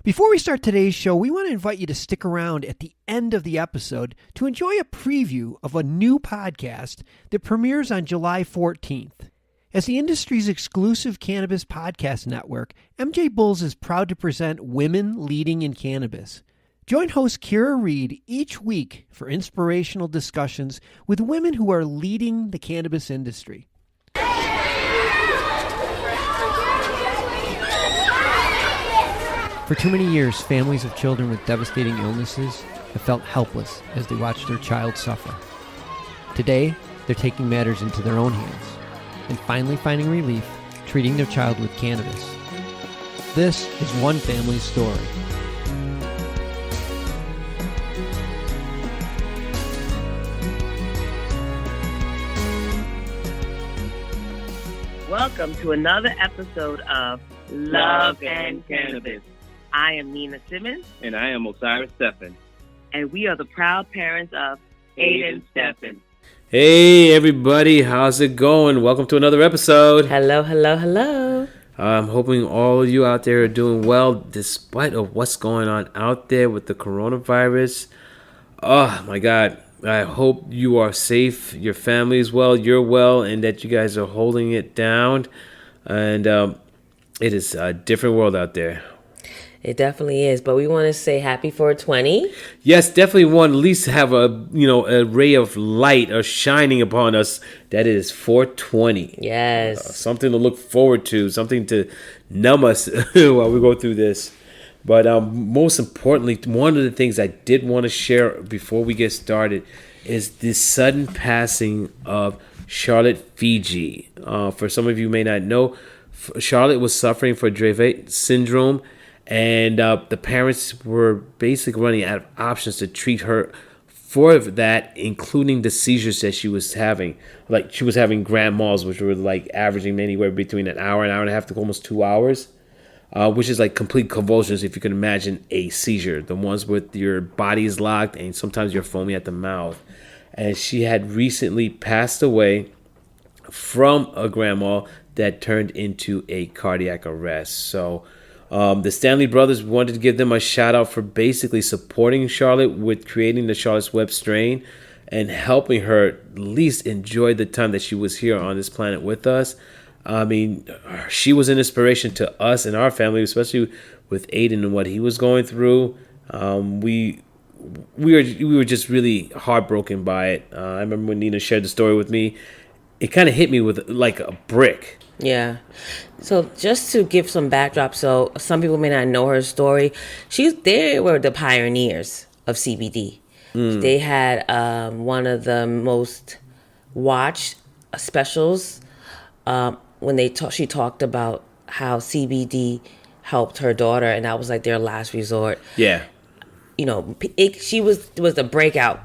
Before we start today's show, we want to invite you to stick around at the end of the episode to enjoy a preview of a new podcast that premieres on July 14th. As the industry's exclusive cannabis podcast network, MJBulls is proud to present Women Leading in Cannabis. Join host Kira Reed each week for inspirational discussions with women who are leading the cannabis industry. For too many years, families of children with devastating illnesses have felt helpless as they watch their child suffer. Today, they're taking matters into their own hands and finally finding relief treating their child with cannabis. This is one family's story. Welcome to another episode of Love and Cannabis. I am Nina Simmons. And I am Osiris Stephenand. And we are the proud parents of Aiden Stephen. Hey everybody, how's it going? Welcome to another episode. Hello, hello, hello. I'm hoping all of you out there are doing well despite of what's going on out there with the coronavirus. Oh my God. I hope you are safe, your family is well, you're well, and that you guys are holding it down. And it is a different world out there. It definitely is, but we want to say happy 420. Yes, definitely want at least have a ray of light or shining upon us. That is 420. Yes. Something to look forward to, something to numb us while we go through this. But most importantly, one of the things I did want to share before we get started is the sudden passing of Charlotte Figi. For some of you may not know, Charlotte was suffering from Dravet syndrome, and the parents were basically running out of options to treat her for that, including the seizures that she was having. Like, she was having grand mals, which were like averaging anywhere between an hour and a half to almost 2 hours. Which is like complete convulsions, if you can imagine a seizure. The ones with your body is locked and sometimes you're foamy at the mouth. And she had recently passed away from a grand mal that turned into a cardiac arrest. So the Stanley brothers wanted to give them a shout out for basically supporting Charlotte with creating the Charlotte's Web strain and helping her at least enjoy the time that she was here on this planet with us. I mean, she was an inspiration to us and our family, especially with Aiden and what he was going through. We were just really heartbroken by it. I remember when Nina shared the story with me, it kind of hit me with like a brick. Yeah. So just to give some backdrop, so some people may not know her story. They were the pioneers of CBD. They had one of the most watched specials. When she talked about how CBD helped her daughter, and that was like their last resort. Yeah, she was the breakout,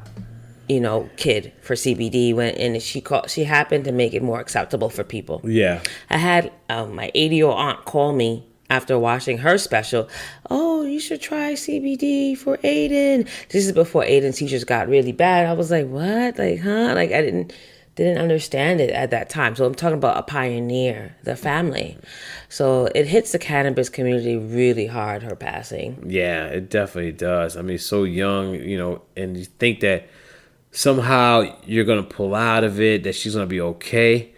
kid for CBD and she happened to make it more acceptable for people. Yeah, I had my 80-year-old aunt call me after watching her special. Oh, you should try CBD for Aiden. This is before Aiden's seizures got really bad. I was like, what? Like, huh? Like, I didn't understand it at that time. So I'm talking about a pioneer, the family. So it hits the cannabis community really hard, her passing. Yeah, it definitely does. I mean, so young, and you think that somehow you're going to pull out of it, that she's going to be okay.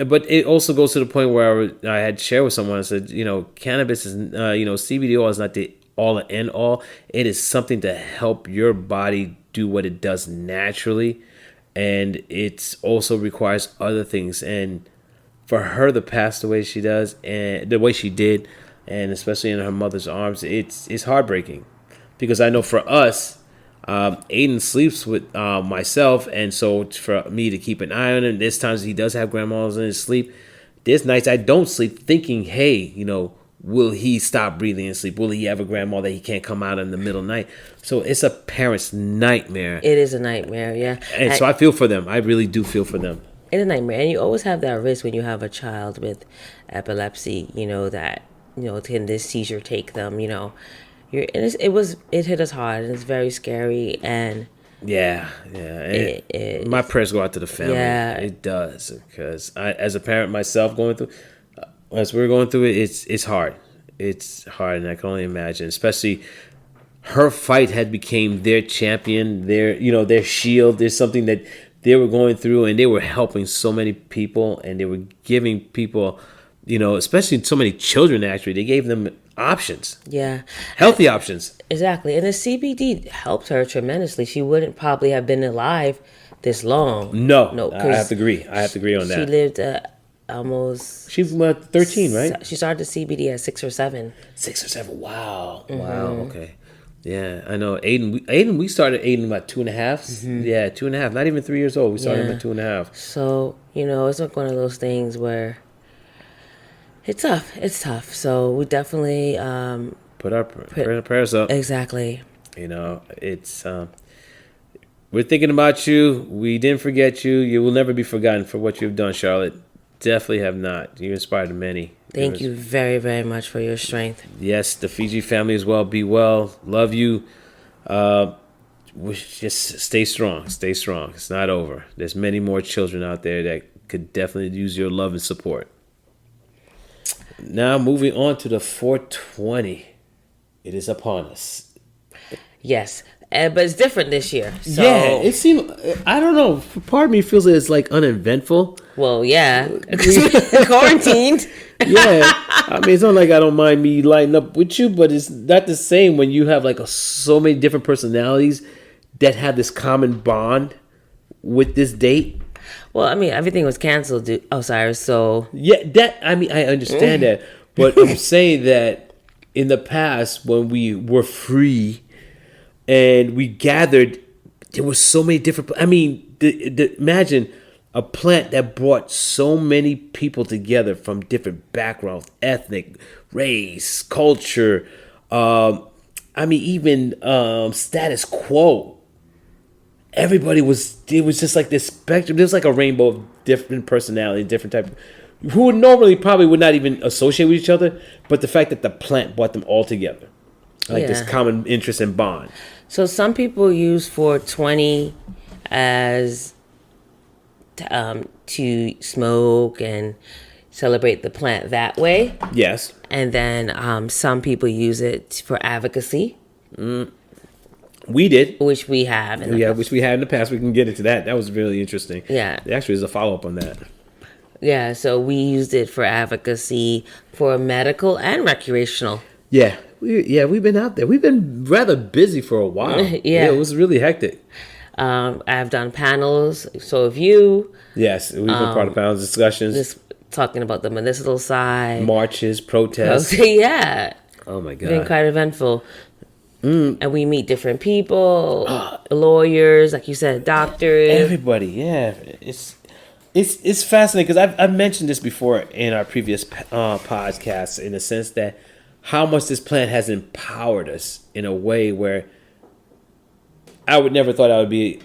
But it also goes to the point where I had shared with someone, I said, cannabis is, CBD oil is not the all and end all. It is something to help your body do what it does naturally. And it also requires other things. And for her to pass the way she does, and the way she did, and especially in her mother's arms, it's heartbreaking. Because I know for us, Aiden sleeps with myself, and so for me to keep an eye on him, there's times he does have grand mal in his sleep. There's nights I don't sleep thinking, hey, will he stop breathing and sleep? Will he have a grand mal that he can't come out in the middle of the night? So it's a parent's nightmare. It is a nightmare, yeah. And so I feel for them. I really do feel for them. It's a nightmare. And you always have that risk when you have a child with epilepsy, that, can this seizure take them, it hit us hard, and it's very scary, and yeah. My prayers go out to the family. Yeah, it does, because I, as a parent myself, as we're going through it, it's hard. it's hard, and I can only imagine, especially her fight had became their champion, their shield. There's something that they were going through, and they were helping so many people, and they were giving people, especially so many children, actually, they gave them options. Yeah. Healthy options. Exactly. And the CBD helped her tremendously. She wouldn't probably have been alive this long. No, I have to agree. on that. She lived almost... She's 13, right? She started the CBD at 6 or 7. 6 or 7. Wow. Mm-hmm. Wow. Okay. Yeah, I know. Aiden, we started Aiden about 2.5. Mm-hmm. Yeah, 2.5. Not even 3 years old. We started him at 2.5. So, it's like one of those things where it's tough. It's tough. So we definitely put our prayers up. Exactly. It's we're thinking about you. We didn't forget you. You will never be forgotten for what you've done, Charlotte. Definitely have not. You inspired many. Thank you very, very much for your strength. Yes, the Figi family as well. Be well. Love you. Just stay strong. Stay strong. It's not over. There's many more children out there that could definitely use your love and support. Now, moving on to the 420. It is upon us. Yes. But it's different this year. So. Yeah, it seemed, I don't know, part of me feels that it's like uneventful. Well, yeah, because we're quarantined. Yeah, I mean, it's not like I don't mind me lighting up with you, but it's not the same when you have like so many different personalities that have this common bond with this date. Well, I mean, everything was canceled, Osiris, so... Yeah, I understand that, but I'm saying that in the past when we were free... And we gathered, there were so many different, imagine a plant that brought so many people together from different backgrounds, ethnic, race, culture, even status quo. Everybody it was just like this spectrum. There's like a rainbow of different personalities, different type of, who would normally probably would not even associate with each other, but the fact that the plant brought them all together. Like this common interest and bond. So some people use 420 as to smoke and celebrate the plant that way. Yes. And then some people use it for advocacy. We did. Which we have. Which we had in the past. We can get into that. That was really interesting. Yeah. Actually, there's a follow-up on that. Yeah, so we used it for advocacy, for medical and recreational. Yeah. We've been out there. We've been rather busy for a while. Yeah, it was really hectic. I've done panels. So if you... Yes, we've been part of panels, discussions. Just talking about the medicinal side. Marches, protests. Yeah. Oh, my God. Been quite eventful. And we meet different people, lawyers, like you said, doctors. Everybody, yeah. It's fascinating because I've mentioned this before in our previous podcasts in the sense that how much this plant has empowered us in a way where I would never thought I would be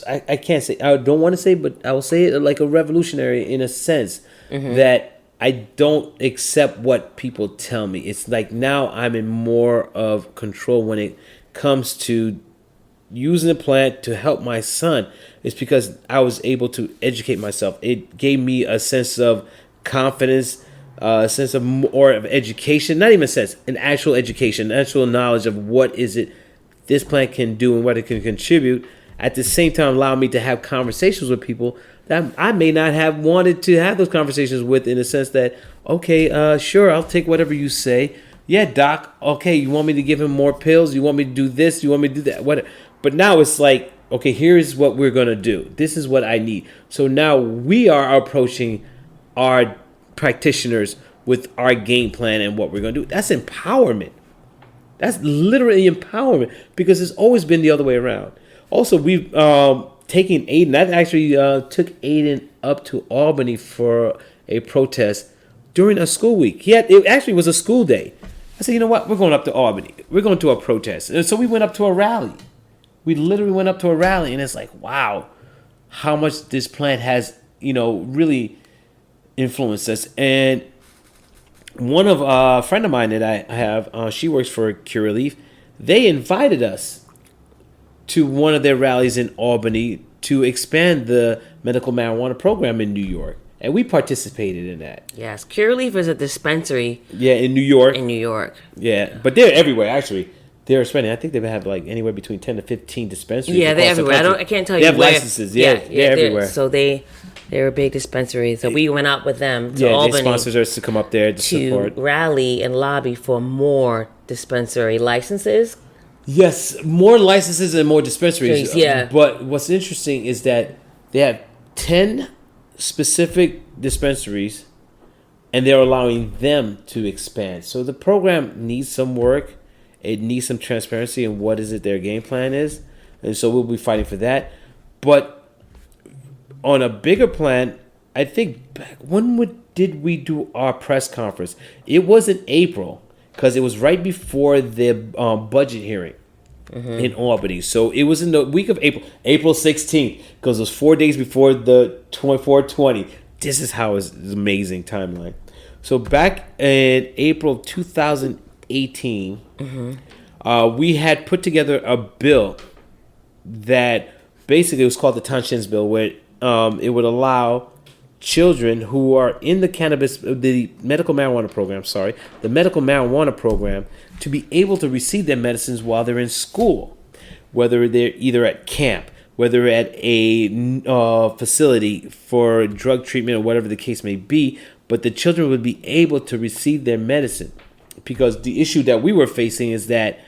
I can't say, I don't want to say, but I will say it like a revolutionary in a sense that I don't accept what people tell me. It's like now I'm in more of control when it comes to using the plant to help my son. It's because I was able to educate myself. It gave me a sense of confidence, a sense of more of education, not even a sense, an actual education, actual knowledge of what is it this plant can do and what it can contribute. At the same time, allow me to have conversations with people that I may not have wanted to have those conversations with, in the sense that, okay, sure, I'll take whatever you say. Yeah, doc, okay, you want me to give him more pills? You want me to do this? You want me to do that? Whatever. But now it's like, okay, here's what we're going to do. This is what I need. So now we are approaching our practitioners with our game plan and what we're going to do. That's empowerment. That's literally empowerment, because it's always been the other way around. Also, we've taken Aiden. I actually took Aiden up to Albany for a protest during a school week. It actually was a school day. I said, you know what? We're going up to Albany. We're going to a protest. And so we went up to a rally. We literally went up to a rally, and it's like, wow, how much this plant has, really influenced us. And one of a friend of mine that I have, she works for Cure Relief. They invited us to one of their rallies in Albany to expand the medical marijuana program in New York. And we participated in that. Yes, Curaleaf is a dispensary. Yeah, in New York. Yeah, but they're everywhere, actually. They're spending. I think they have like anywhere between 10 to 15 dispensaries. Yeah, they're everywhere. I can't tell you. They have licenses. Yeah, they're everywhere. So they're a big dispensary. So we went out with them to Albany. They sponsored us to come up there to support. Rally and lobby for more dispensary licenses. Yes, more licenses and more dispensaries. Yeah. But what's interesting is that they have 10 specific dispensaries, and they're allowing them to expand. So the program needs some work. It needs some transparency in what is it their game plan is. And so we'll be fighting for that. But on a bigger plan, I think did we do our press conference? It was in April, because it was right before the budget hearing in Albany. So it was in the week of April 16th, because it was 4 days before the 24/20. This is how it's an amazing timeline. So back in April 2018, we had put together a bill that basically was called the Tonchin's Bill, where it would allow children who are in the medical marijuana program, to be able to receive their medicines while they're in school, whether they're either at camp, whether at a facility for drug treatment or whatever the case may be, but the children would be able to receive their medicine. Because the issue that we were facing is that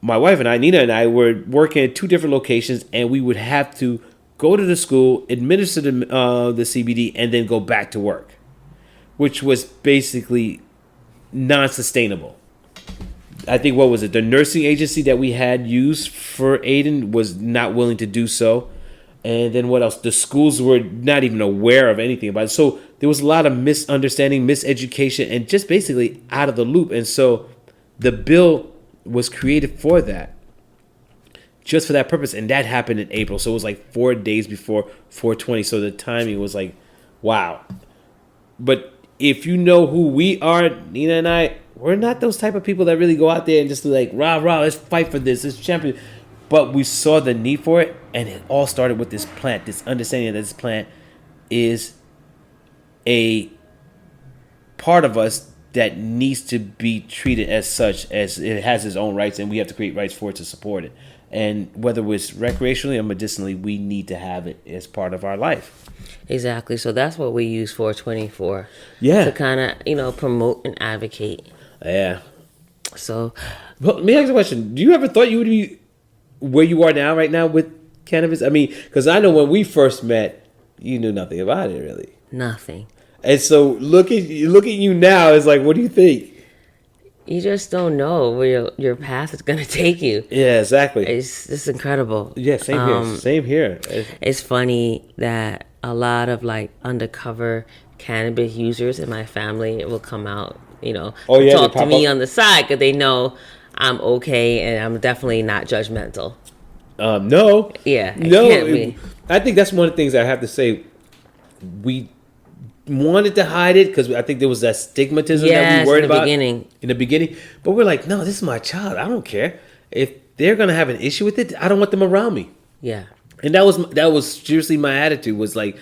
my wife and I, Nina and I, were working at 2 different locations, and we would have to go to the school, administer the CBD, and then go back to work, which was basically non-sustainable. I think, what was it? The nursing agency that we had used for Aiden was not willing to do so. And then what else? The schools were not even aware of anything about it. So there was a lot of misunderstanding, miseducation, and just basically out of the loop. And so the bill was created for that, just for that purpose. And that happened in April. So it was like 4 days before 4/20. So the timing was like, wow. But if you know who we are, Nina and I, we're not those type of people that really go out there and just like, rah, let's fight for this, let's champion. But we saw the need for it, and it all started with this plant, this understanding that this plant is a part of us that needs to be treated as such, as it has its own rights, and we have to create rights for it to support it. And whether it's recreationally or medicinally, we need to have it as part of our life. Exactly. So that's what we use 420 for. Yeah. To kind of, promote and advocate. Yeah. So. Well, let me ask you a question. Do you ever thought you would be where you are now, right now, with cannabis? I mean, because I know when we first met, you knew nothing about it, really. Nothing. And so look at you now. It's like, what do you think? You just don't know where your path is going to take you. Yeah, exactly. It's incredible. Yeah, same here. Same here. It's funny that a lot of like undercover cannabis users in my family will come out, talk to me on the side, because they know I'm okay and I'm definitely not judgmental. No. Yeah. No. I think that's one of the things I have to say. We wanted to hide it because I think there was that stigmatism that we worried about in the beginning. But we're like, no, this is my child. I don't care. If they're going to have an issue with it, I don't want them around me. Yeah. And that was seriously my attitude, was like,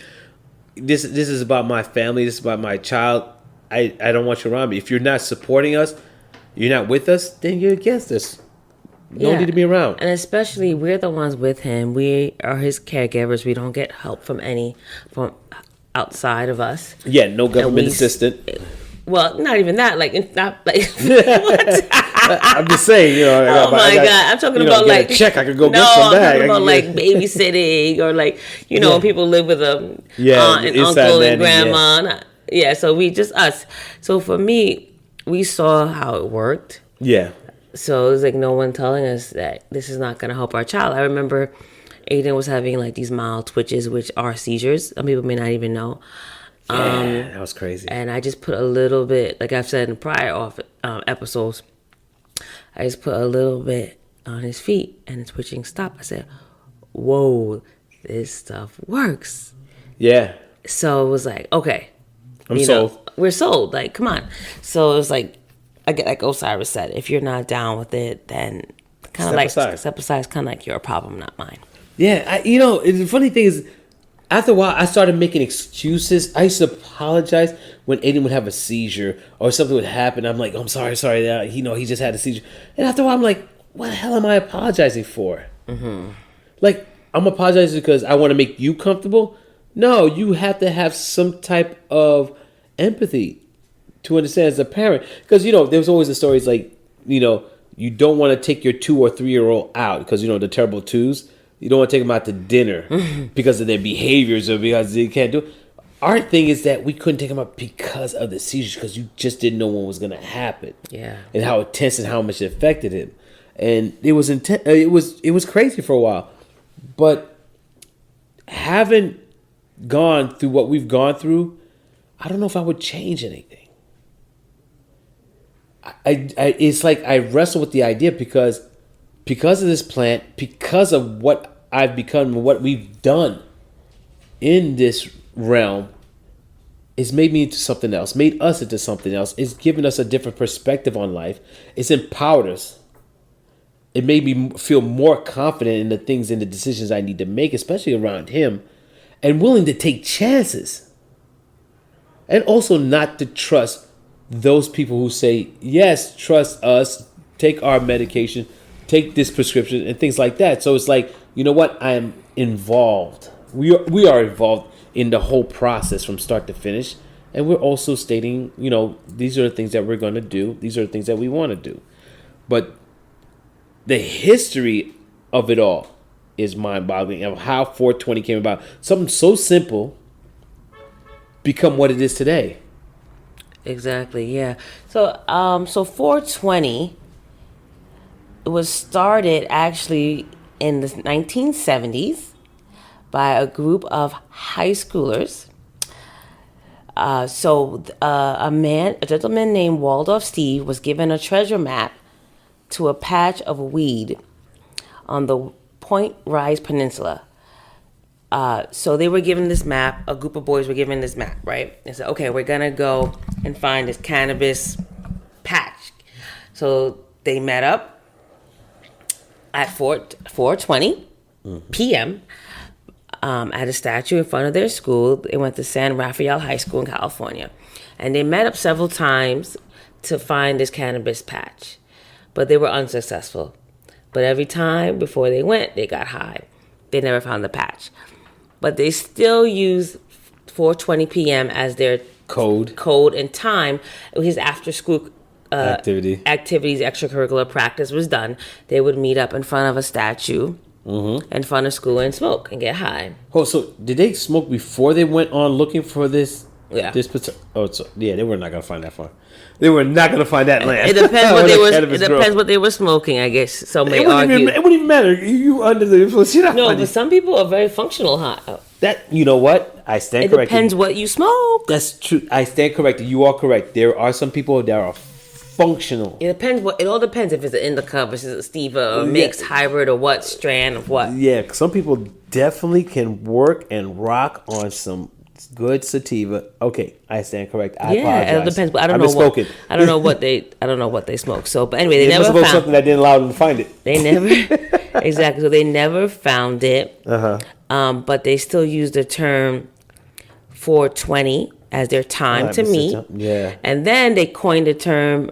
this is about my family. This is about my child. I don't want you around me. If you're not supporting us, you're not with us, then you're against us. You don't need to be around. And especially, we're the ones with him. We are his caregivers. We don't get help from outside of us. Yeah, no government assistant. Well, not even that. Like, not like. What? I'm just saying, Oh my God! I'm talking about like a check. I could go get some I'm bag. talking about like babysitting, or like people live with a aunt and uncle nanny, and grandma. Yeah, so we just us. So for me, we saw how it worked. Yeah. So it was like no one telling us that this is not going to help our child. I remember Aiden was having like these mild twitches, which are seizures. Some people may not even know. Yeah, that was crazy. And I just put a little bit, like I've said in prior episodes, I just put a little bit on his feet and the twitching stopped. I said, whoa, this stuff works. Yeah. So it was like, okay. I'm sold. We're sold. Like, come on. So it was like, like Osiris said, if you're not down with it, then kind of like step aside. It's kind of like you're a problem, not mine. Yeah, the funny thing is, after a while, I started making excuses. I used to apologize when Aiden would have a seizure or something would happen. I'm like, I'm sorry. He just had a seizure. And after a while, I'm like, what the hell am I apologizing for? Mm-hmm. Like, I'm apologizing because I want to make you comfortable? No, you have to have some type of empathy to understand as a parent. Because, there was always the stories like, you don't want to take your 2 or 3-year-old out because, the terrible twos. You don't want to take them out to dinner because of their behaviors or because they can't do it. Our thing is that we couldn't take them out because of the seizures because you just didn't know what was going to happen. Yeah. And how intense and how much it affected him. And it was intense. It was crazy for a while. But having gone through what we've gone through, I don't know if I would change anything. It's like I wrestle with the idea because of this plant, because of what I've become and what we've done in this realm, it's made me into something else, made us into something else. It's given us a different perspective on life. It's empowered us. It made me feel more confident in the things and the decisions I need to make, especially around him, and willing to take chances. And also not to trust those people who say, yes, trust us, take our medication, take this prescription, and things like that. So it's like, you know what? I am involved. We are involved in the whole process from start to finish. And we're also stating, these are the things that we're going to do. These are the things that we want to do. But the history of it all is mind-boggling of how 420 came about. Something so simple become what it is today. Exactly, yeah. So 420 was started actually in the 1970s by a group of high schoolers. A gentleman named Waldorf Steve was given a treasure map to a patch of weed on the Point Rise Peninsula. So they were given this map, a group of boys were given this map, right? They said, okay, we're going to go and find this cannabis patch. So they met up at 4:20 p.m. At a statue in front of their school. They went to San Rafael High School in California. And they met up several times to find this cannabis patch. But they were unsuccessful. But every time before they went, they got high. They never found the patch. But they still use 4:20 p.m. as their code and time. His after school activities, extracurricular practice was done. They would meet up in front of a statue in front of school and smoke and get high. Oh, so did they smoke before they went on looking for this? Yeah. They were not gonna find that far. They were not gonna find that land. It depends what they were. It depends what they were smoking. I guess some may argue. It wouldn't even matter. You under the influence. But some people are very functional high. That you know what? I stand corrected. It depends what you smoke. That's true. I stand corrected. You are correct. There are some people that are functional. It depends. It all depends if it's an indica versus a sativa or mixed hybrid or what strand of what. Yeah, some people definitely can work and rock on some good sativa. Okay, I stand correct. I apologize. It depends. But I don't know what they smoke. So, but anyway, they never found something that didn't allow them to find it. They never exactly. So they never found it. But they still use the term 420 as their time to meet. Yeah. And then they coined the term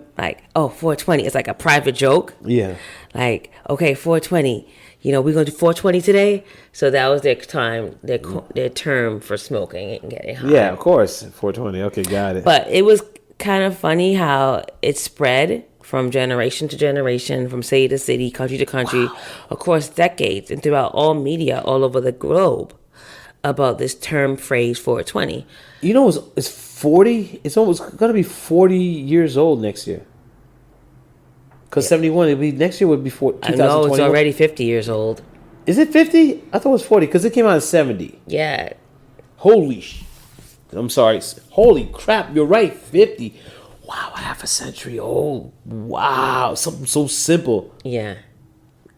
420. It's like a private joke. Yeah. Like, okay, 420. We're going to do 420 today. So that was their time, their term for smoking and getting high. Yeah, of course. 420. Okay, got it. But it was kind of funny how it spread from generation to generation, from city to city, country to country, across decades and throughout all media all over the globe about this term phrase 420. It's 40. It's almost going to be 40 years old next year. Because 71, next year would be 2021. I know, it's already 50 years old. Is it 50? I thought it was 40 because it came out in 70. Yeah. I'm sorry. Holy crap, you're right. 50. Wow, half a century old. Wow, something so simple. Yeah.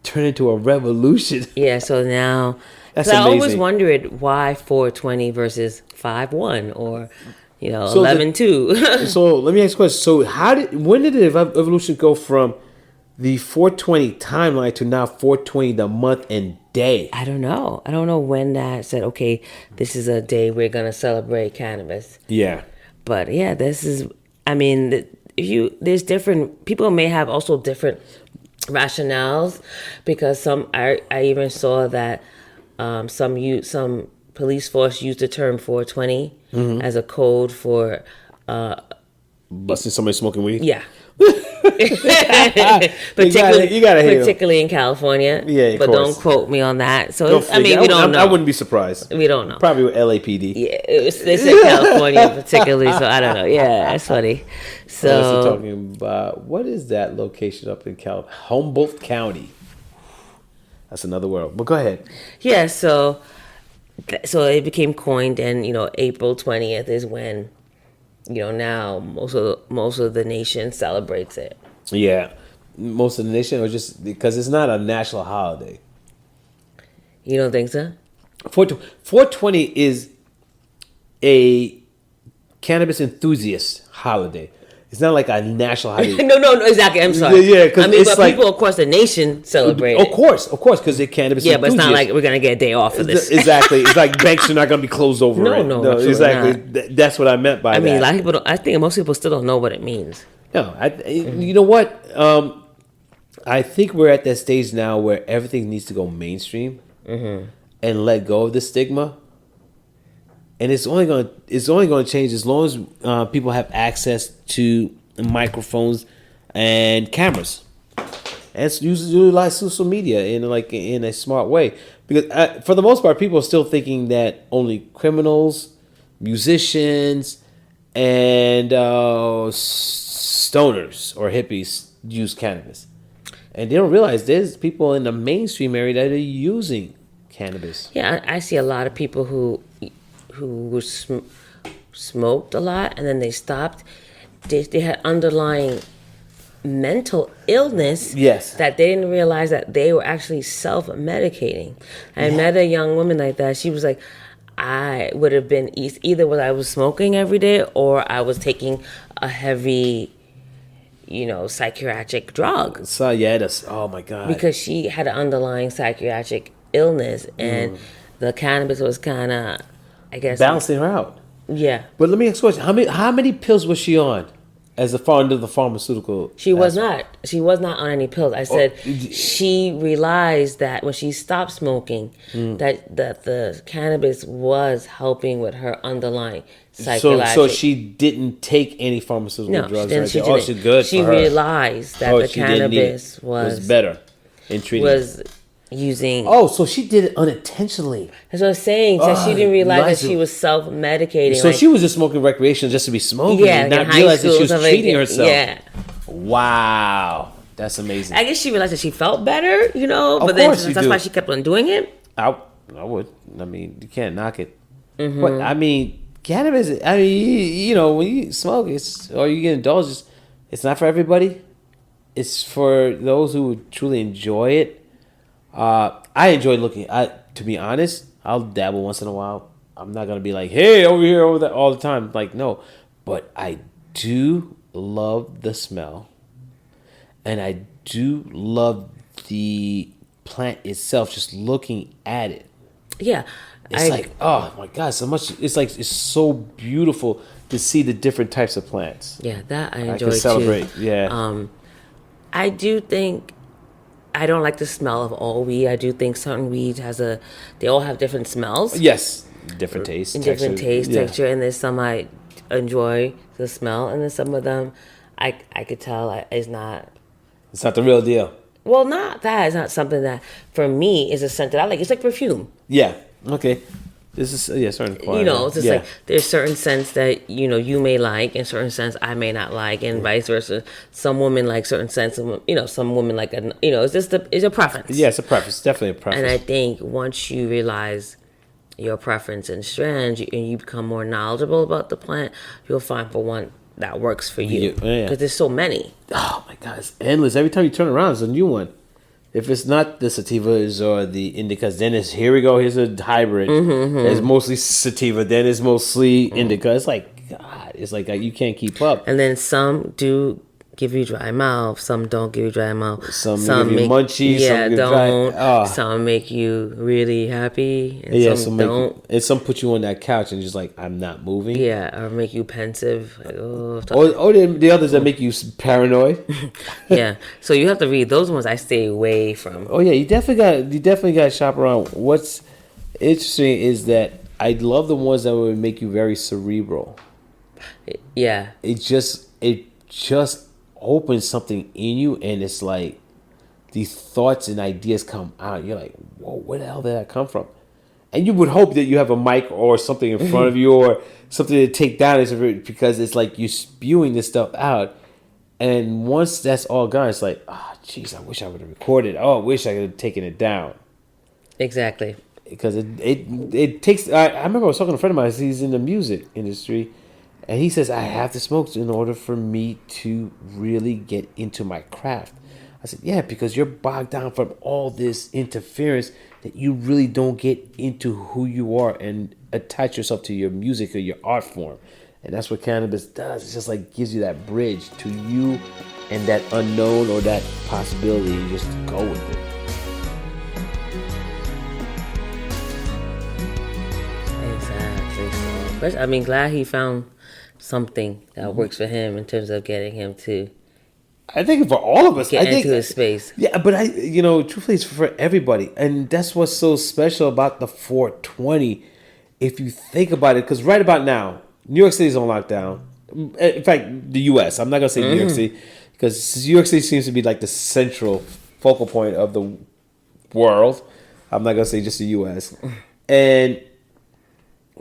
Turned into a revolution. Yeah, so now... That's amazing. I always wondered why 420 versus 5-1 or... 11-2. So let me ask you a question. So when did the evolution go from the 420 timeline to now 420 the month and day? I don't know. I don't know when that said, okay, this is a day we're going to celebrate cannabis. Yeah. But yeah, this is, I mean, there's different, people may have also different rationales, because I even saw that some police force used the term 420 as a code for busting somebody smoking weed. Yeah. particularly in California. Yeah, but course. don't quote me on that. So we don't know. I wouldn't be surprised. We don't know. Probably with LAPD. Yeah, they said California particularly, so I don't know. Yeah, that's funny. So talking about, what is that location up in Humboldt County? That's another world. But go ahead. Yeah, so it became coined, and April 20th is when now most of the nation celebrates it. Yeah, most of the nation, or just because it's not a national holiday. You don't think so? 420 is a cannabis enthusiast holiday. It's not like a national holiday. No, exactly. I'm sorry. Yeah, because but people across the nation celebrate it. Of course, because they're cannabis enthusiasts. But it's not like we're gonna get a day off for this. Exactly. It's like banks are not gonna be closed over it. No, exactly. Not. That's what I meant by that. I mean, a lot of people I think most people still don't know what it means. No, you know what? I think we're at that stage now where everything needs to go mainstream and let go of the stigma. And it's only going to change as long as people have access to microphones and cameras, and utilize social media in a smart way. Because for the most part, people are still thinking that only criminals, musicians, and stoners or hippies use cannabis, and they don't realize there's people in the mainstream area that are using cannabis. Yeah, I see a lot of people who smoked a lot and then they stopped. They had underlying mental illness. Yes. That they didn't realize that they were actually self-medicating. I met a young woman like that. She was like, I would have been either what I was smoking every day or I was taking a heavy, psychiatric drug. So yeah, oh my God. Because she had an underlying psychiatric illness, and the cannabis was kind of, I guess, balancing her out. Yeah. But let me ask you a question. How many pills was she on as under the pharmaceutical? She was not. She was not on any pills. I said she realized that when she stopped smoking, that the cannabis was helping with her underlying psychological. So she didn't take any pharmaceutical drugs. She didn't. She's good. She realized that the cannabis was better in treating. Was using. Oh, so she did it unintentionally. That's what I was saying. So she didn't realize that she was self-medicating. So she was just smoking recreational just to be smoking, and not realize that she was treating herself. Yeah. Wow, that's amazing. I guess she realized that she felt better, but then that's why she kept on doing it. I would. I mean, you can't knock it. But I mean, cannabis. I mean, when you smoke, or you get indulged, it's not for everybody. It's for those who truly enjoy it. I enjoy looking. To be honest, I'll dabble once in a while. I'm not gonna be like, hey, over here, over there, all the time. Like, no. But I do love the smell, and I do love the plant itself. Just looking at it. Yeah, it's like, oh my God, so much. It's like it's so beautiful to see the different types of plants. Yeah, that I enjoy too. Celebrate. Yeah. I do think. I don't like the smell of all weed. I do think certain weeds they all have different smells. Yes, different taste, texture, and there's some I enjoy the smell, and then some of them I could tell it's not. It's not the real deal. Well, not that. It's not something that for me is a scent that I like. It's like perfume. Yeah. Okay. This is certain quality. It's just like there's certain scents that you may like, and certain scents I may not like, and vice versa. Some women like certain scents, and some women like it's just it's a preference. Yeah, it's a preference. It's definitely a preference. And I think once you realize your preference and strands, and you become more knowledgeable about the plant, you'll find for one that works for you. Because there's so many. Oh my God, it's endless. Every time you turn around, it's a new one. If it's not the sativas or the indicas, then it's here we go. Here's a hybrid. It's mostly sativa, then it's mostly indica. It's like God. It's like you can't keep up. And then some do give you dry mouth. Some don't give you dry mouth. Some give you munchies. Yeah, some don't. Some make you really happy. And some don't. And some put you on that couch and just like, I'm not moving. Yeah, or make you pensive. Like, or the others that make you paranoid. Yeah, so you have to read those ones. I stay away from. Oh yeah, you definitely got to shop around. What's interesting is that I love the ones that would make you very cerebral. Yeah, it just opens something in you, and it's like these thoughts and ideas come out. You're like, whoa, where the hell did that come from? And you would hope that you have a mic or something in front of you or something to take down, because it's like you're spewing this stuff out. And once that's all gone, it's like, jeez, I wish I would have recorded. I wish I could have taken it down. Exactly. Because it takes. I remember I was talking to a friend of mine. He's in the music industry, and he says I have to smoke in order for me to really get into my craft. I said, yeah, because you're bogged down from all this interference that you really don't get into who you are and attach yourself to your music or your art form. And that's what cannabis does. It's just like gives you that bridge to you and that unknown or that possibility. You just go with it. Exactly. I mean, glad he found something that works for him in terms of getting him to. I think for all of us, get into his space. Yeah, but truthfully, it's for everybody, and that's what's so special about the 420. If you think about it, because right about now, New York City's on lockdown. In fact, the U.S. I'm not gonna say New York City, because New York City seems to be like the central focal point of the world. I'm not gonna say just the U.S. And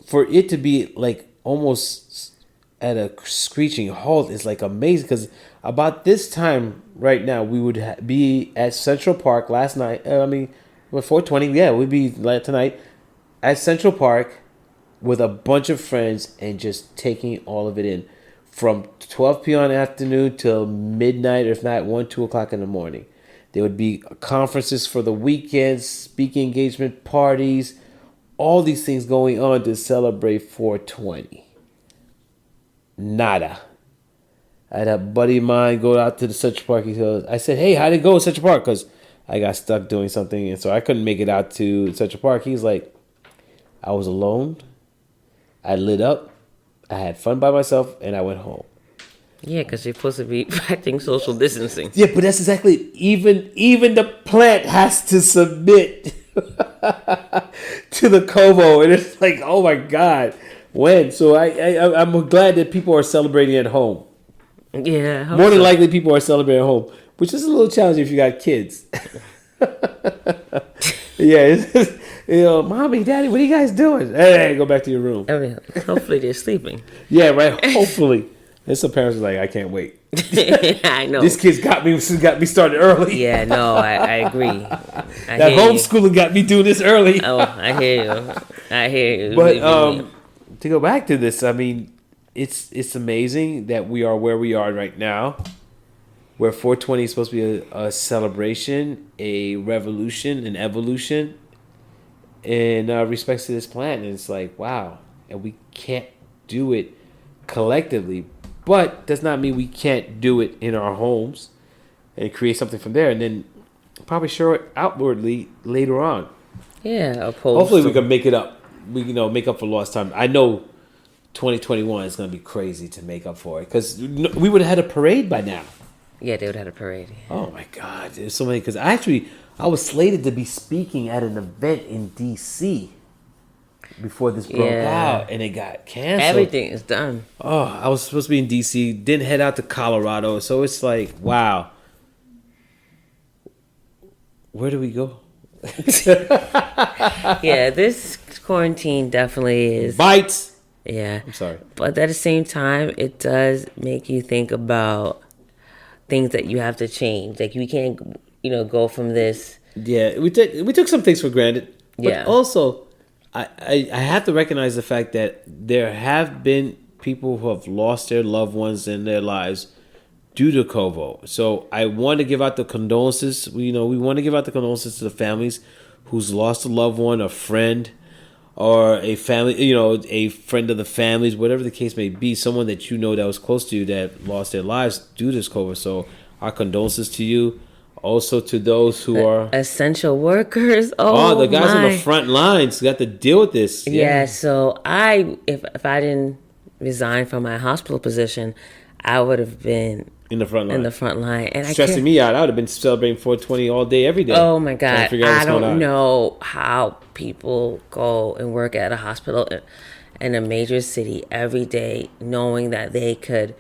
for it to be like almost at a screeching halt is like amazing, because about this time right now we would be at Central Park last night. 420. Yeah, we'd be like tonight at Central Park with a bunch of friends and just taking all of it in from 12 p.m. in the afternoon till midnight, or if not 1-2 o'clock in the morning. There would be conferences for the weekends, speaking engagement parties, all these things going on to celebrate 420. Nada. I had a buddy of mine go out to the Central Park. I said, hey, how'd it go at Central Park? Because I got stuck doing something, and so I couldn't make it out to Central Park. He's like, I was alone. I lit up. I had fun by myself, and I went home. Yeah, because you're supposed to be practicing social distancing. Yeah, but that's exactly it. Even the plant has to submit to the COVID, and it's like, oh my God, when? So I'm glad that people are celebrating at home. Yeah, more than likely people are celebrating at home, which is a little challenging if you got kids. Yeah, mommy, daddy, what are you guys doing? Hey, go back to your room. I mean, hopefully they're sleeping. Yeah, right. Hopefully. And some parents are like, I can't wait. I know. This kid's got me started early. Yeah, no, I agree. That homeschooling got me doing this early. Oh, I hear you. But to go back to this, I mean, it's amazing that we are where we are right now, where 420 is supposed to be a celebration, a revolution, an evolution in respects to this plant. And it's like, wow. And we can't do it collectively, but does not mean we can't do it in our homes and create something from there and then probably show it outwardly later on. Yeah. Hopefully we can make it up. We make up for lost time. I know 2021 is going to be crazy to make up for it, because we would have had a parade by now. Yeah, they would have had a parade. Oh my God, there's so many. Because I was slated to be speaking at an event in D.C. before this broke out, and it got canceled. Everything is done. Oh, I was supposed to be in D.C., didn't head out to Colorado, so it's like, wow. Where do we go? Yeah, this quarantine definitely is. Bites. Yeah. I'm sorry. But at the same time, it does make you think about things that you have to change. Like, we can't, go from this. Yeah, we took some things for granted. But also, I have to recognize the fact that there have been people who have lost their loved ones in their lives due to COVID. So I want to give out the condolences. We want to give out the condolences to the families who's lost a loved one, a friend, or a family, a friend of the family's, whatever the case may be, someone that that was close to you that lost their lives due to this COVID. So our condolences to you. Also to those who are essential workers. The guys on the front lines got to deal with this. Yeah. So if I didn't resign from my hospital position, I would have been in the front line. And stressing me out. I would have been celebrating 420 all day, every day. Oh my God. I don't know how people go and work at a hospital in a major city every day, knowing that they could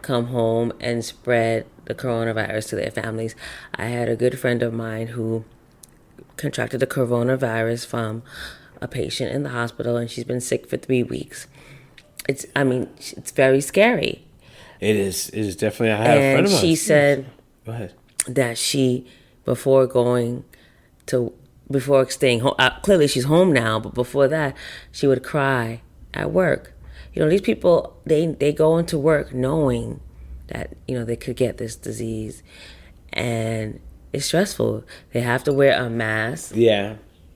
come home and spread the coronavirus to their families. I had a good friend of mine who contracted the coronavirus from a patient in the hospital, and she's been sick for 3 weeks. It's very scary. It is. It is definitely. I had a friend of mine. And she said Go ahead. that before staying home, clearly she's home now, but before that, she would cry at work. These people, they go into work knowing that, they could get this disease, and it's stressful. They have to wear a mask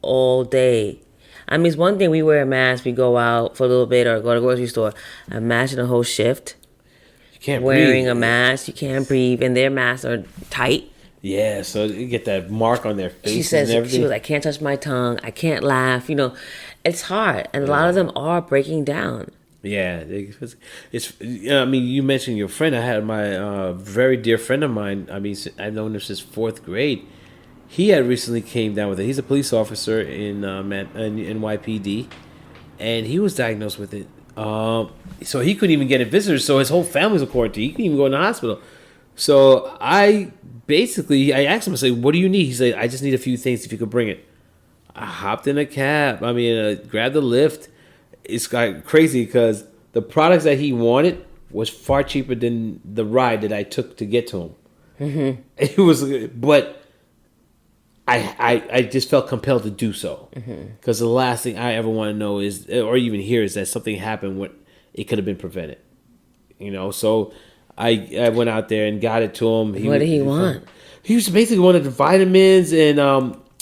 all day. It's one thing we wear a mask, we go out for a little bit or go to the grocery store. Imagine a whole shift. You can't wearing breathe. a mask, you can't breathe, and their masks are tight. Yeah, so you get that mark on their face and everything. She was like, I can't touch my tongue, I can't laugh. It's hard, and a lot of them are breaking down. Yeah, it's. You mentioned your friend. I had my very dear friend of mine. I've known him since 4th grade. He had recently came down with it. He's a police officer in NYPD, and he was diagnosed with it. So he couldn't even get a visitor. So his whole family was quarantined. He couldn't even go in the hospital. So I asked him, I said, "What do you need?" He said, "I just need a few things. If you could bring it." I hopped in a cab. Grabbed the lift. It's crazy because the products that he wanted was far cheaper than the ride that I took to get to him. Mm-hmm. It was, but I just felt compelled to do so because the last thing I ever want to know is, or even hear, is that something happened when it could have been prevented. So I went out there and got it to him. What did he want? He was basically wanted the vitamins and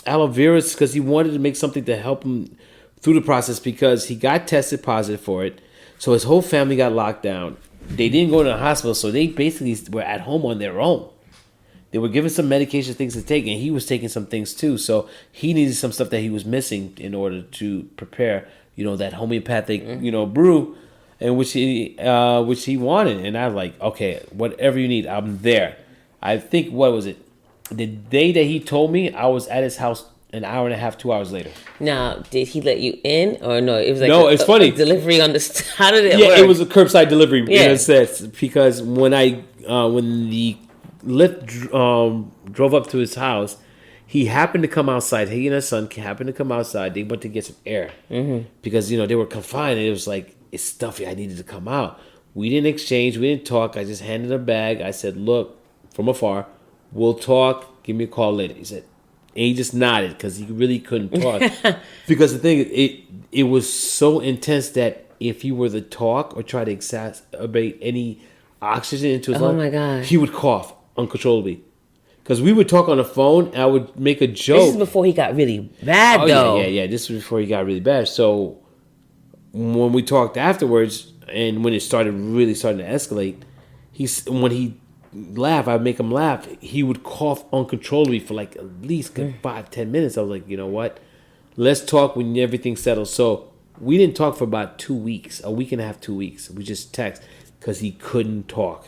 aloe vera because he wanted to make something to help him through the process because he got tested positive for it. So his whole family got locked down. They didn't go to the hospital, so they basically were at home on their own. They were given some medication things to take, and he was taking some things too. So he needed some stuff that he was missing in order to prepare, that homeopathic, brew, and which he wanted. And I was like, okay, whatever you need, I'm there. I think, what was it? The day that he told me, I was at his house an hour and a half, 2 hours later. Now, did he let you in or no? It was like it's funny. A delivery on the. How did it work? Yeah, it was a curbside delivery in a sense because when the Lyft drove up to his house, he happened to come outside. He and his son happened to come outside. They went to get some air because they were confined. And it was like, it's stuffy. I needed to come out. We didn't exchange. We didn't talk. I just handed a bag. I said, "Look, from afar, we'll talk. Give me a call later." He said. And he just nodded because he really couldn't talk. Because the thing, it was so intense that if he were to talk or try to exacerbate any oxygen into his lungs, my God, he would cough uncontrollably. Because we would talk on the phone, and I would make a joke. This is before he got really bad, though. Yeah. This was before he got really bad. So when we talked afterwards, and when it started to escalate, when he laugh, I'd make him laugh. He would cough uncontrollably for like at least 5-10 minutes. I was like, you know what? Let's talk when everything settles. So we didn't talk for about 2 weeks, a week and a half, 2 weeks. We just text because he couldn't talk.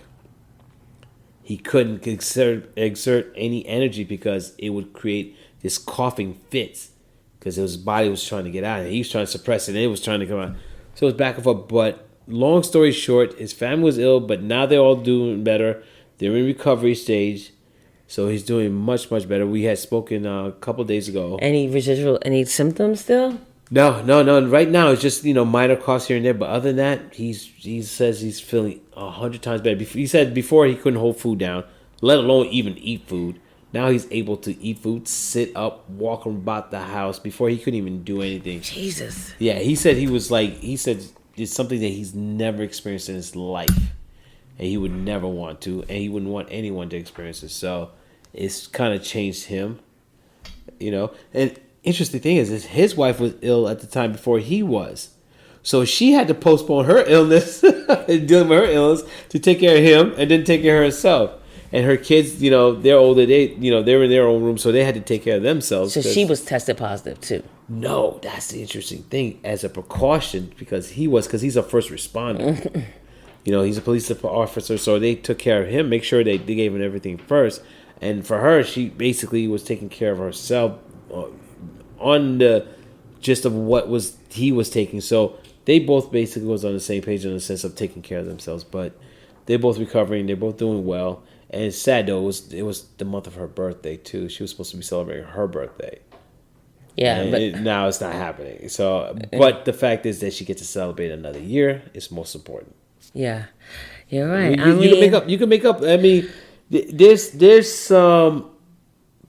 He couldn't exert any energy because it would create this coughing fits because his body was trying to get out and he was trying to suppress it and it was trying to come out. So it was back and forth. But long story short, his family was ill, but now they're all doing better. They're in recovery stage, so he's doing much, much better. We had spoken a couple days ago. Any symptoms still? No. Right now, it's just minor coughs here and there. But other than that, he says he's feeling 100 times better. He said before he couldn't hold food down, let alone even eat food. Now he's able to eat food, sit up, walk about the house. Before he couldn't even do anything. Jesus. Yeah, he said it's something that he's never experienced in his life. And he would never want to, and he wouldn't want anyone to experience it. So it's kind of changed him, And interesting thing is his wife was ill at the time before he was. So she had to postpone her illness and dealing with her illness to take care of him and then take care of herself. And her kids, they're older. They're in their own room, so they had to take care of themselves. So she was tested positive too. No, that's the interesting thing. As a precaution, because he's a first responder. He's a police officer, so they took care of him, make sure they gave him everything first. And for her, she basically was taking care of herself on the gist of what he was taking. So they both basically was on the same page in the sense of taking care of themselves. But they're both recovering. They're both doing well. And it's sad, though. It was the month of her birthday, too. She was supposed to be celebrating her birthday. Yeah, but now it's not happening. So, but the fact is that she gets to celebrate another year is most important. Yeah, you're right. You can make up. I mean, there's some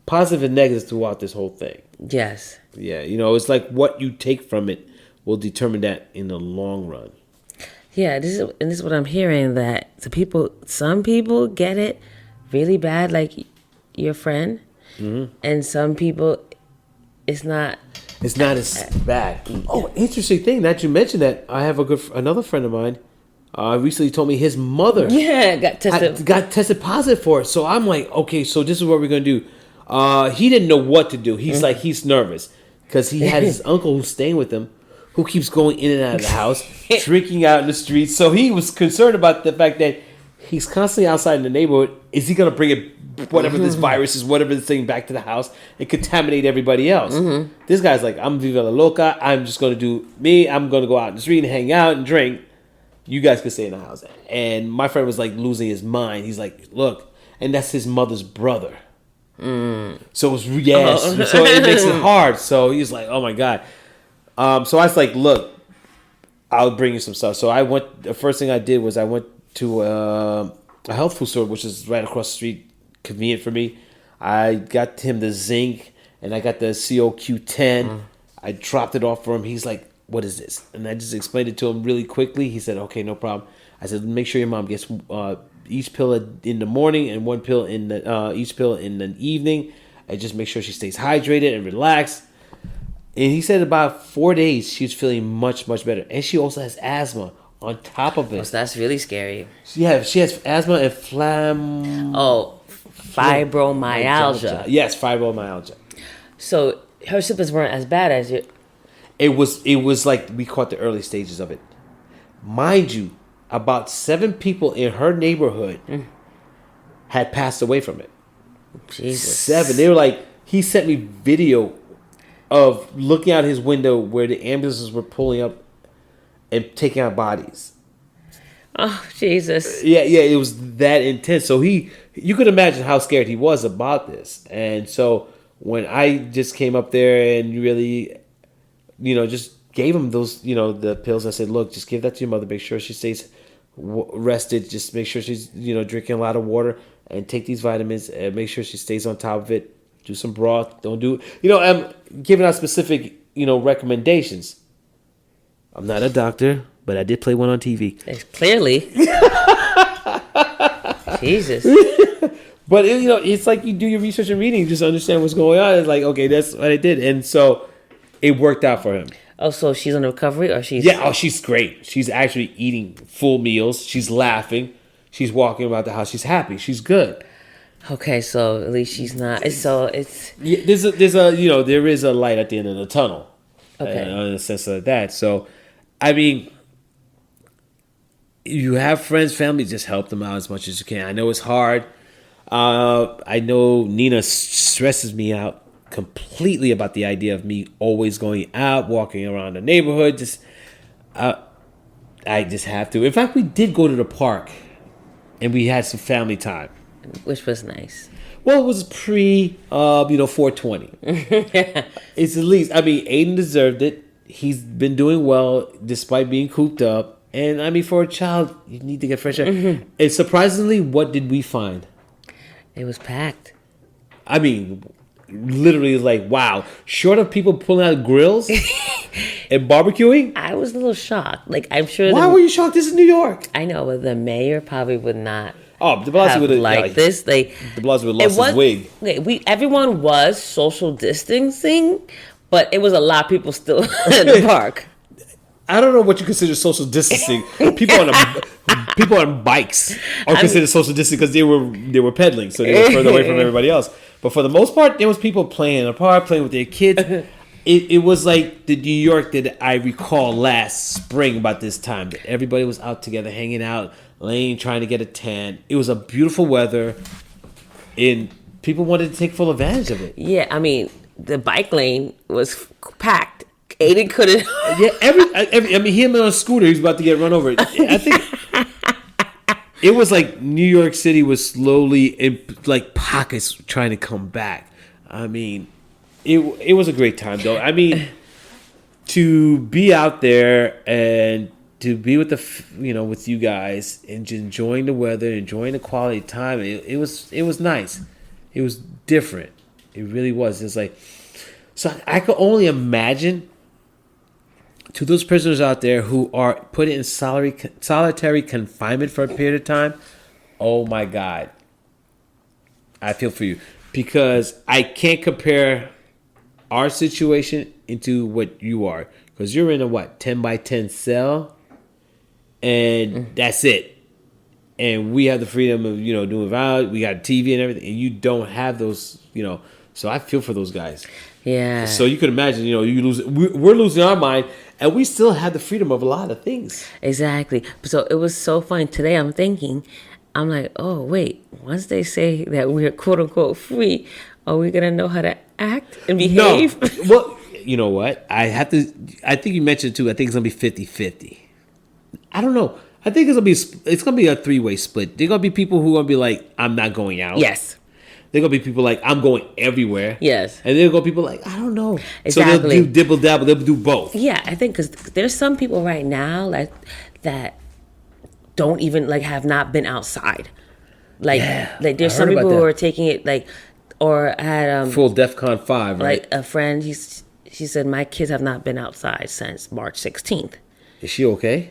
positive and negatives throughout this whole thing. Yes. Yeah, it's like what you take from it will determine that in the long run. Yeah, this is what I'm hearing, that some people get it really bad, like your friend, and some people it's not as bad. Oh, interesting thing that you mentioned that. I have another friend of mine recently told me his mother got tested positive for it. So I'm like, okay, so this is what we're gonna do. He didn't know what to do. He's like, he's nervous because he had his uncle who's staying with him, who keeps going in and out of the house, drinking out in the streets. So he was concerned about the fact that he's constantly outside in the neighborhood. Is he going to bring it, whatever this virus is, whatever this thing, back to the house and contaminate everybody else? This guy's like, I'm viva la loca. I'm just going to do me. I'm going to go out in the street and hang out and drink. You guys can stay in the house. And my friend was like losing his mind. He's like, look, and that's his mother's brother. So so it makes it hard. So he's like, oh my God. So I was like, look, I'll bring you some stuff. So the first thing I did was I went to a health food store, which is right across the street, convenient for me. I got him the zinc and I got the COQ10. I dropped it off for him. He's like, what is this? And I just explained it to him really quickly. He said, okay, no problem. I said, make sure your mom gets each pill in the morning and one pill each pill in the evening. And just make sure she stays hydrated and relaxed. And he said about 4 days, she was feeling much, much better. And she also has asthma on top of it. Oh, so that's really scary. Yeah, she has asthma and fibromyalgia. Yes, fibromyalgia. So her symptoms weren't as bad as you. It was like we caught the early stages of it. Mind you, about 7 people in her neighborhood had passed away from it. Jesus. 7. They were like, he sent me video of looking out his window where the ambulances were pulling up and taking out bodies. Oh, Jesus. Yeah, it was that intense. So you could imagine how scared he was about this. And so when I just came up there and really, just gave him those, the pills, I said, look, just give that to your mother. Make sure she stays rested. Just make sure she's, drinking a lot of water and take these vitamins and make sure she stays on top of it. Do some broth. Don't do, I'm giving out specific, recommendations. I'm not a doctor, but I did play one on TV. Clearly. Jesus. But, it's like you do your research and reading, you just understand what's going on. It's like, okay, that's what I did. And so it worked out for him. Oh, so she's on recovery or she's... Yeah, she's great. She's actually eating full meals. She's laughing. She's walking about the house. She's happy. She's good. Okay, so at least she's not. So it's... Yeah, there is a light at the end of the tunnel. Okay. In a sense of that. So, I mean, you have friends, family, just help them out as much as you can. I know it's hard. I know Nina stresses me out completely about the idea of me always going out, walking around the neighborhood. I just have to. In fact, we did go to the park, and we had some family time. Which was nice. Well, it was pre, 420. It's at least, Aiden deserved it. He's been doing well despite being cooped up. And, for a child, you need to get fresh air. Mm-hmm. And surprisingly, what did we find? It was packed. Literally, like, wow. Short of people pulling out grills and barbecuing? I was a little shocked. Like, I'm sure... Why were you shocked? This is New York. I know, but the mayor probably would not... Oh, de Blasio would have this. De Blasio would have lost his wig. Everyone was social distancing, but it was a lot of people still in the park. I don't know what you consider social distancing. People on bikes are considered social distancing because they were pedaling, so they were further away from everybody else. But for the most part, there was people playing in the park, playing with their kids. It was like the New York that I recall last spring about this time. That everybody was out together, hanging out, laying, trying to get a tan. It was a beautiful weather, and people wanted to take full advantage of it. Yeah, I mean, the bike lane was packed. Aiden couldn't. Yeah, I mean, him on a scooter, he was about to get run over. I think it was like New York City was slowly in like pockets trying to come back. I mean, it was a great time though. I mean, to be out there and to be with with you guys and just enjoying the weather, enjoying the quality time. It was nice. It was different. It really was. It's like, so I could only imagine. To those prisoners out there who are put in solitary confinement for a period of time, oh my God. I feel for you. Because I can't compare our situation into what you are. Because you're in a 10 by 10 cell, and that's it. And we have the freedom of, doing violence. We got TV and everything, and you don't have those, So I feel for those guys. Yeah. So you could imagine, we're losing our mind, and we still have the freedom of a lot of things. Exactly. So it was so funny. Today I'm like, oh, wait, once they say that we're quote unquote free, are we going to know how to act and behave? No. Well, you know what? I think you mentioned too, I think it's going to be 50-50. I don't know. I think it's going to be a three-way split. There are going to be people who are going to be like, I'm not going out. Yes. There are going to be people like, I'm going everywhere. Yes. And there are going to be people like, I don't know. Exactly. So they'll do dibble-dabble. They'll do both. Yeah, I think because there's some people right now that don't even, have not been outside. There's some people who are taking it, or I had... full DEFCON 5, right? Like, a friend, she said, my kids have not been outside since March 16th. Is she okay?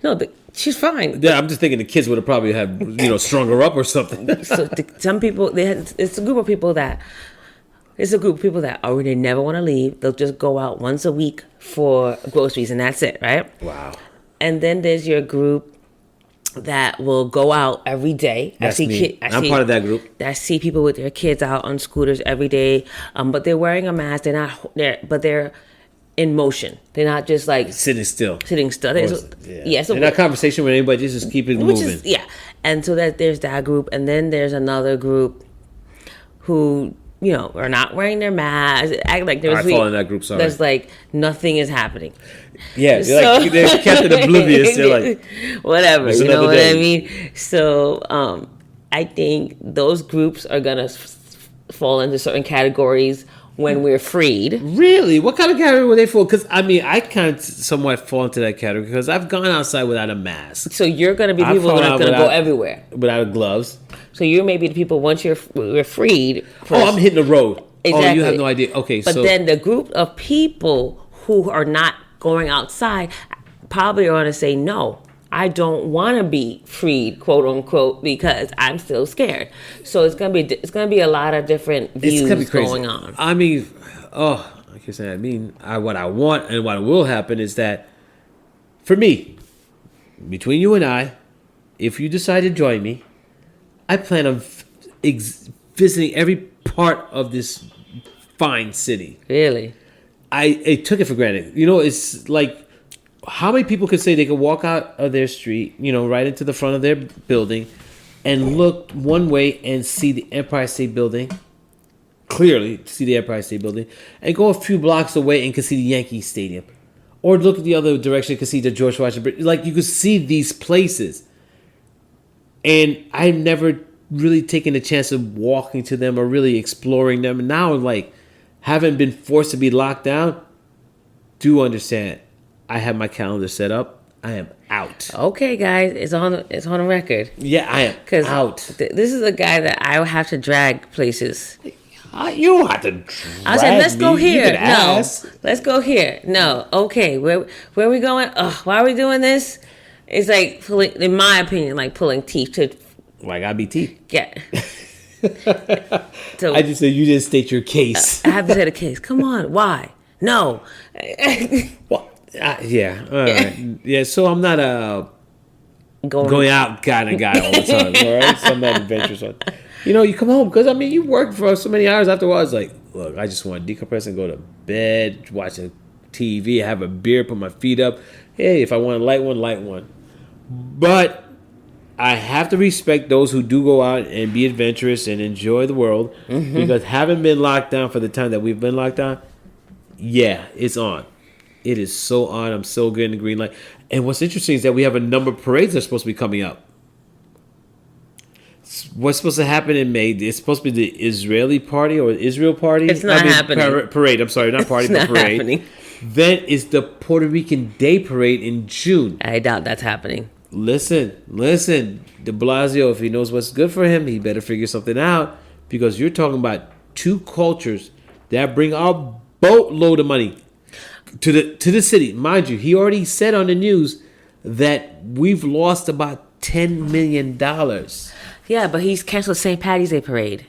No, she's fine. Yeah, I'm just thinking the kids would have probably have, strung her up or something. So some people, it's a group of people that already never want to leave. They'll just go out once a week for groceries, and that's it, right? Wow. And then there's your group that will go out every day. That's me. I'm part of that group. I see people with their kids out on scooters every day, but they're wearing a mask. They're in motion. They're not just sitting still. Yeah. So they're not conversation with anybody. Just keep it moving. And so there's that group, and then there's another group who are not wearing their masks. Act like I fall in that group. Sorry. There's nothing is happening. Yeah, they're kept in oblivious. They're like whatever. You know what I mean? So I think those groups are gonna fall into certain categories when we're freed. Really? What kind of category were they for? Because, I kind of somewhat fall into that category because I've gone outside without a mask. So you're going to be people that are going to go everywhere. Without gloves. So you're maybe the people, once we're freed. I'm hitting the road. Exactly. Oh, you have no idea. Okay, But then the group of people who are not going outside probably are going to say, no, I don't want to be freed, quote unquote, because I'm still scared. So it's gonna be a lot of different views going on. I mean, like you're saying, what I want and what will happen is that, for me, between you and I, if you decide to join me, I plan on visiting every part of this fine city. Really? I took it for granted. It's like, how many people could say they could walk out of their street, right into the front of their building and look one way and see the Empire State Building, clearly see the Empire State Building, and go a few blocks away and could see the Yankee Stadium? Or look the other direction and could see the George Washington Bridge. You could see these places. And I've never really taken the chance of walking to them or really exploring them. And now, having been forced to be locked down, do understand. I have my calendar set up. I am out. Okay, guys, it's on the record. Yeah, I am out. This is a guy that I will have to drag places. You don't have to drag I said, let's go here. No, let's go here. No, okay, where are we going? Why are we doing this? It's like pulling, in my opinion, like pulling teeth to. Like I be teeth. Get. So I just said you didn't state your case. I have to say the case. Come on, why? No. Well, yeah, all right. Yeah, so I'm not a going out kind of guy all the time, all right? So I'm not adventurous. You come home because you work for so many hours after a while. It's like, look, I just want to decompress and go to bed, watch a TV, have a beer, put my feet up. Hey, if I want to light one. But I have to respect those who do go out and be adventurous and enjoy the world, because having been locked down for the time that we've been locked down, yeah, it's on. It is so on. I'm so good in the green light. And what's interesting is that we have a number of parades that are supposed to be coming up. What's supposed to happen in May? It's supposed to be the Israeli party or Israel party. It's not happening. Parade. I'm sorry, not party, It's but not parade. happening. Then it's the Puerto Rican Day Parade in June. I doubt that's happening. Listen. De Blasio, if he knows what's good for him, he better figure something out, because you're talking about two cultures that bring a boatload of money to the city. Mind you, he already said on the news that we've lost about $10 million. Yeah, but he's canceled St. Patty's Day parade.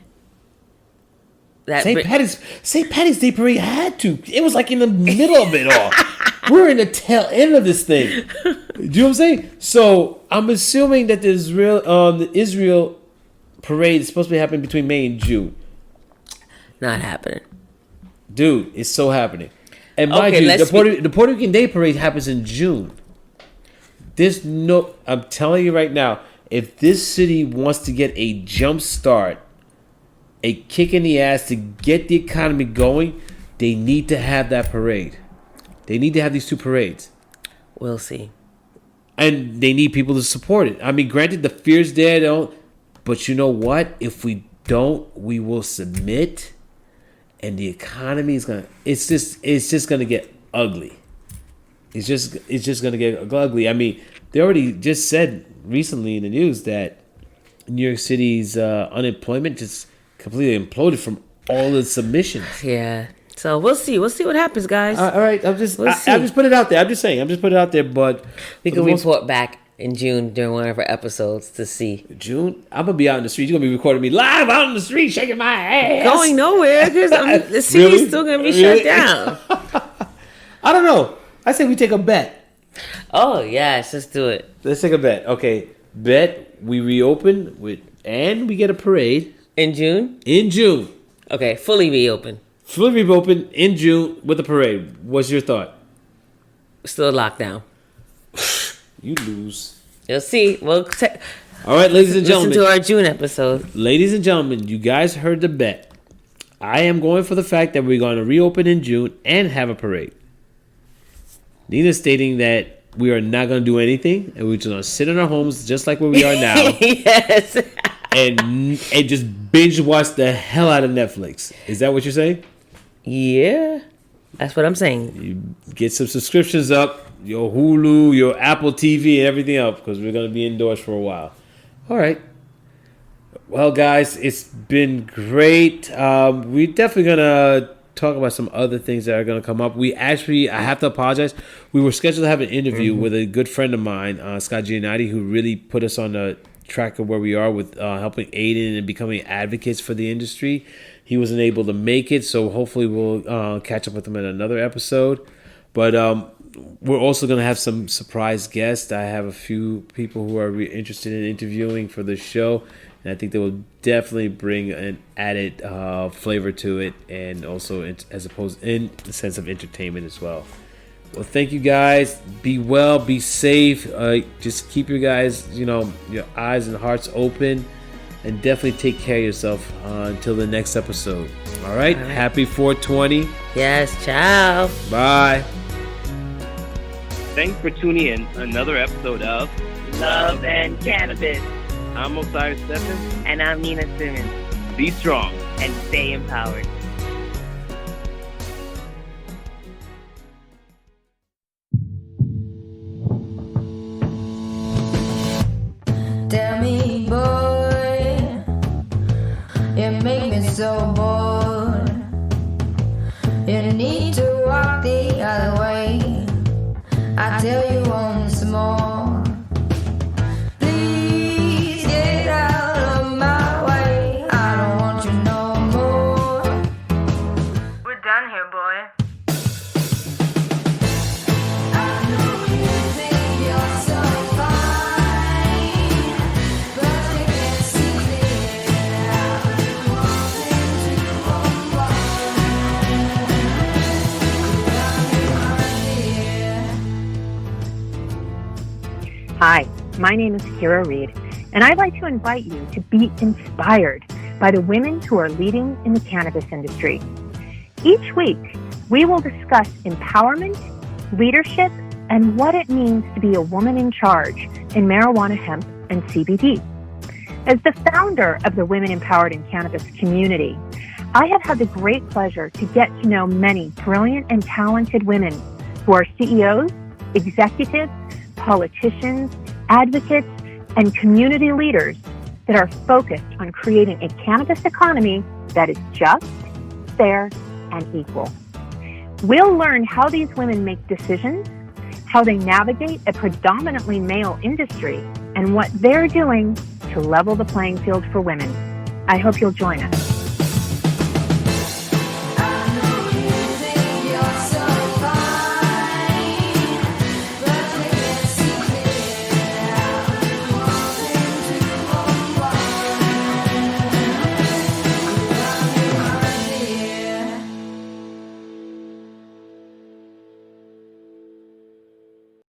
St. Patty's Day parade had to. It was like in the middle of it all. We're in the tail end of this thing. Do you know what I'm saying? So I'm assuming that the Israel parade is supposed to be happening between May and June. Not happening. Dude, it's so happening. And mind you, the Puerto Rican Day parade happens in June. I'm telling you right now, if this city wants to get a jump start, a kick in the ass to get the economy going, they need to have that parade. They need to have these two parades. We'll see. And they need people to support it. Granted, the fear's there, but you know what? If we don't, we will submit, and the economy is it's just gonna get ugly. It's just gonna get ugly. They already just said recently in the news that New York City's unemployment just completely imploded from all the submissions. Yeah. So we'll see. We'll see what happens, guys. All right. I just put it out there. I'm just put it out there. But we can report back in June during one of our episodes to see. June? I'm going to be out in the street. You're going to be recording me live out in the street, shaking my ass. Going nowhere because the city's still going to be shut down. I don't know. I say we take a bet. Oh, yes. Let's do it. Let's take a bet. Okay. Bet we reopen and we get a parade. In June? In June. Okay. Fully reopen. Fully reopen in June with a parade. What's your thought? Still lockdown. You lose. You'll see. Well, all right, ladies and gentlemen. Listen to our June episode. Ladies and gentlemen, you guys heard the bet. I am going for the fact that we're going to reopen in June and have a parade. Nina's stating that we are not going to do anything, and we're just going to sit in our homes just like where we are now. Yes. and just binge watch the hell out of Netflix. Is that what you're saying? Yeah. That's what I'm saying. You get some subscriptions up, your Hulu, your Apple TV, and everything else, because we're going to be indoors for a while. All right. Well, guys, it's been great. We're definitely going to talk about some other things that are going to come up. I have to apologize. We were scheduled to have an interview with a good friend of mine, Scott Giannotti, who really put us on the track of where we are with helping Aiden and becoming advocates for the industry. He wasn't able to make it, so hopefully we'll catch up with him in another episode. But we're also going to have some surprise guests. I have a few people who are interested in interviewing for the show, and I think they will definitely bring an added flavor to it, and also in the sense of entertainment as well. Well, thank you guys. Be well, be safe. Just keep your eyes and hearts open, and definitely take care of yourself until the next episode. All right. Happy 420. Yes. Ciao. Bye. Thanks for tuning in another episode of Love and Cannabis. I'm Osiris Stephenand. And I'm Nina Simmons. Be strong. And stay empowered. Tell me, boy, you make me so bored. You need to walk the other way. I tell you once more. Please get out of my way. I don't Hi, my name is Kira Reed, and I'd like to invite you to be inspired by the women who are leading in the cannabis industry. Each week, we will discuss empowerment, leadership, and what it means to be a woman in charge in marijuana, hemp, and CBD. As the founder of the Women Empowered in Cannabis community, I have had the great pleasure to get to know many brilliant and talented women who are CEOs, executives, politicians, advocates, and community leaders that are focused on creating a cannabis economy that is just, fair, and equal. We'll learn how these women make decisions, how they navigate a predominantly male industry, and what they're doing to level the playing field for women. I hope you'll join us.